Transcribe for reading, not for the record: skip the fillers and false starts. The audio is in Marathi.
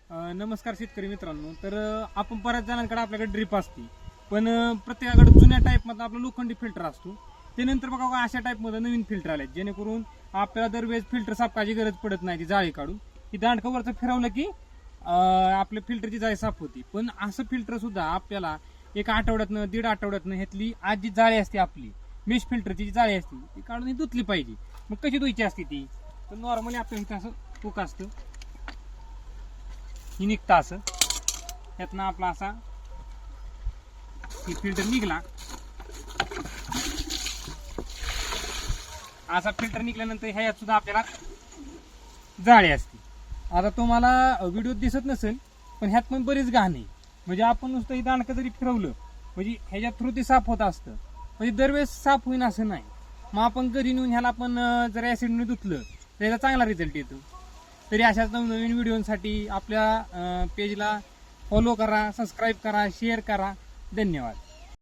नमस्कार शेतकरी मित्रांनो. तर आपण बऱ्याच जणांकडे आपल्याकडे ड्रिप असते, पण प्रत्येकाकडे जुन्या टाईपमधला आपला लोखंडी फिल्टर असतो. त्यानंतर बघा का अशा टाईपमध्ये नवीन फिल्टर आले, जेणेकरून आपल्याला दरवेळेस फिल्टर साफ करायची गरज पडत नाही. ती जाळी काढून ती दांडकावरचं फिरवलं की आपल्या फिल्टरची जाळी साफ होती. पण असं फिल्टर सुद्धा आपल्याला एक आठवड्यातनं 1.5 आठवड्यातनं ह्यातली आज जी जाळी असते आपली मेश फिल्टरची जी जाळी असते ती काढून ही धुतली पाहिजे. मग कशी धुवायची असते ती, तर नॉर्मली आपल्या इथं असं टोक असतं, ही निघतं असं, त्यातनं आपला असा फिल्टर निघला. असा फिल्टर निघल्यानंतर ह्यात सुद्धा आपल्याला जाळी असते. आता तुम्हाला व्हिडिओ दिसत नसेल, पण ह्यात पण बरीच घाण आहे. म्हणजे आपण नुसतं ही दांडकं जरी फिरवलं म्हणजे ह्याच्या थ्रू ते साफ होत असतं, म्हणजे दरवेळेस साफ होईन असं नाही. मग आपण घरी नेऊन ह्याला आपण जर ॲसिडने धुतलं तर याचा चांगला रिझल्ट येतो. तरी अशाच नवीन व्हिडिओसाठी आपल्या पेजला फॉलो करा, सबस्क्राईब करा, शेअर करा. धन्यवाद.